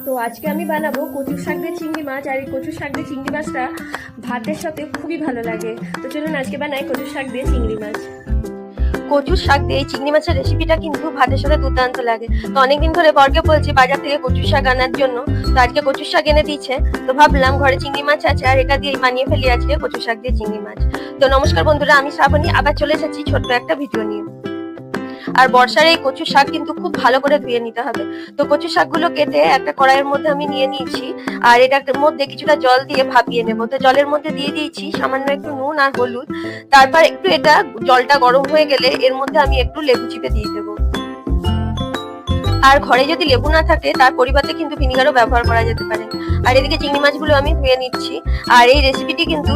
তো আজকে আমি বানাবো কচুর শাক দিয়ে চিংড়ি মাছ। আর এই কচুর শাক দিয়ে চিংড়ি মাছটা ভাতের সাথে খুবই ভালো লাগে। তো চলুন আজকে বানাই কচুর শাক দিয়ে চিংড়ি মাছ। কচুর শাক দিয়ে এই চিংড়ি মাছের রেসিপিটা কিন্তু ভাতের সাথে দুর্দান্ত লাগে। তো অনেকদিন ধরে বরকে বলছি বাজার থেকে কচুর শাক আনার জন্য, তো আজকে কচুর শাক এনে দিয়েছে। তো ভাবলাম ঘরে চিংড়ি মাছ আছে আর এটা দিয়ে বানিয়ে ফেলি আজকে কচুর শাক দিয়ে চিংড়ি মাছ। তো নমস্কার বন্ধুরা, আমি শ্রাবণী আবার চলে এসেছি ছোট্ট একটা ভিডিও নিয়ে। আর বর্ষার এই কচু শাক কিন্তু খুব ভালো করে ধুয়ে নিতে হবে। তো কচু শাকগুলো কেটে একটা কড়াইয়ের মধ্যে আমি নিয়ে নিয়েছি আর এটার মধ্যে কিছুটা জল দিয়ে ভাপিয়ে নেব। তো জলের মধ্যে দিয়ে দিয়েছি সামান্য একটু নুন আর হলুদ। তারপর একটু এটা জলটা গরম হয়ে গেলে এর মধ্যে আমি একটু লেবু চিপে দিয়ে দেবো। আর ঘরে যদি লেবু না থাকে তার পরিবর্তে কিন্তু ভিনিগারও ব্যবহার করা যেতে পারে। আর এদিকে চিংড়ি মাছগুলো আমি ধুয়ে নিচ্ছি। আর এই রেসিপিটি কিন্তু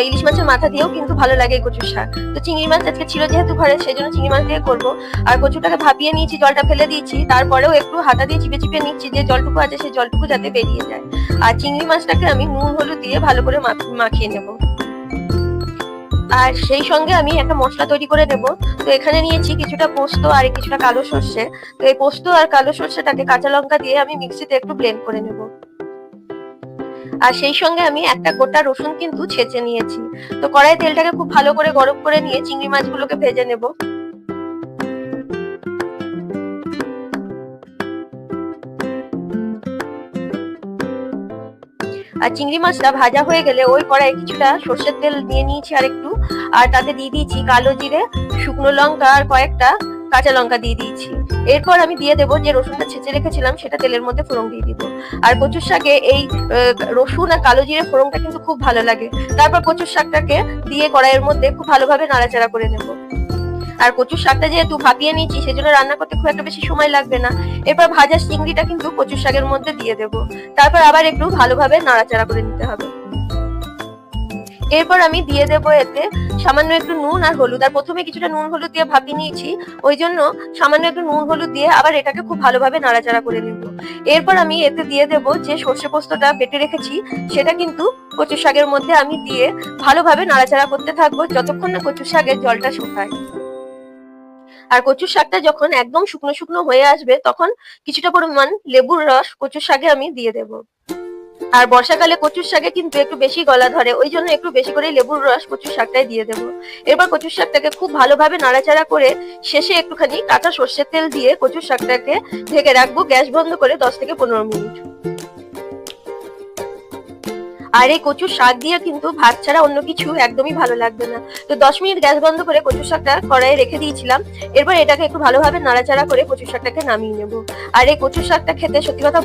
ইলিশ মাছের মাথা দিয়েও কিন্তু ভালো লাগে কচুর শাক। তো চিংড়ি মাছ আজকে ছিল যেহেতু ঘরে, সেই জন্য চিংড়ি মাছ দিয়ে করবো। আর কচুটাকে ভাপিয়ে নিয়েছি, জলটা ফেলে দিয়েছি, তারপরেও একটু হাতা দিয়ে চিপে চিপে নিচ্ছি যে জলটুকু আছে সেই জলটুকু যাতে বেরিয়ে যায়। আর চিংড়ি মাছটাকে আমি নুন হলুদ দিয়ে ভালো করে মাখিয়ে নেবো। আর সেই সঙ্গে আমি একটা মশলা তৈরি করে নেব। তো এখানে নিয়েছি কিছুটা পোস্ত আর কিছুটা কালো সর্ষে। তো এই পোস্ত আর কালো সর্ষেটাকে কাঁচা লঙ্কা দিয়ে আমি মিক্সিতে একটু ব্লেন্ড করে নেব। আর সেই সঙ্গে আমি একটা গোটা রসুন কিন্তু ছেঁচে নিয়েছি। তো কড়াই তেলটাকে খুব ভালো করে গরম করে নিয়ে চিংড়ি মাছগুলোকে ভেজে নেব। আর চিংড়ি মাছটা ভাজা হয়ে গেলে ওই কড়াই কিছুটা সর্ষের তেল নিয়ে নিয়েছি আর একটু, আর তাতে দিয়ে দিয়েছি কালো জিরে, শুকনো লঙ্কা আর কয়েকটা কাঁচা লঙ্কা দিয়ে দিয়েছি। এরপর আমি দিয়ে দেবো যে রসুনটা ছেঁচে রেখেছিলাম সেটা তেলের মধ্যে ফোড়ন দিয়ে দিব। আর কচুর শাকে এই রসুন আর কালো জিরে ফোড়নটা কিন্তু খুব ভালো লাগে। তারপর কচুর শাকটাকে দিয়ে কড়াইয়ের মধ্যে খুব ভালোভাবে নাড়াচাড়া করে নেবো। আর কচুর শাকটা যেহেতু ভাপিয়ে নিয়েছি সেজন্য রান্না করতে খুব একটা বেশি সময় লাগবে না। এরপর ভাজা চিংড়িটা কিন্তু কচুর শাকের মধ্যে দিয়ে দেব। তারপর আবার একটু ভালোভাবে নাড়াচাড়া করে নিতে হবে। এরপর আমি দিয়ে দেব এতে সামান্য একটু নুন আর হলুদ। আর প্রথমে কিছুটা নুন হলুদ দিয়ে ভাপিয়ে নিয়েছি, ওই জন্য সামান্য একটু নুন হলুদ দিয়ে আবার এটাকে খুব ভালোভাবে নাড়াচাড়া করে নেব। এরপর আমি এতে দিয়ে দেব যে সর্ষে পোস্তটা বেটে রেখেছি সেটা কিন্তু কচুর শাকের মধ্যে আমি দিয়ে ভালোভাবে নাড়াচাড়া করতে থাকবো যতক্ষণ না কচুর শাকের জলটা শুকায়। আর কচুর শাকটা যখন একদম শুকনো শুকনো হয়ে আসবে তখন কিছুটা পরিমাণ লেবুর রস কচুর শাকে আমি দিয়ে দেব। আর বর্ষাকালে কচুর শাকে কিন্তু একটু বেশি গলা ধরে, ওই জন্য একটু বেশি করে লেবুর রস কচুর শাকটাই দিয়ে দেবো। এরপর কচুর শাকটাকে খুব ভালোভাবে নাড়াচাড়া করে শেষে একটুখানি কাঁচা সর্ষের তেল দিয়ে কচুর শাকটাকে ঢেকে রাখবো গ্যাস বন্ধ করে 10 থেকে 15 মিনিট। আর এই কচুর শাক দিয়ে কিন্তু ভাত ছাড়া অন্য কিছু একদমই ভালো লাগবে না। তো 10 মিনিট গ্যাস বন্ধ করে কচুর শাকটা কড়াইয়ে রেখে দিয়েছিলাম। এরপর এটাকে একটু ভালোভাবে নাড়াচাড়া করে কচুর শাকটাকে নামিয়ে নেব। আর এই কচুর শাকটা খেতে সত্যি কথা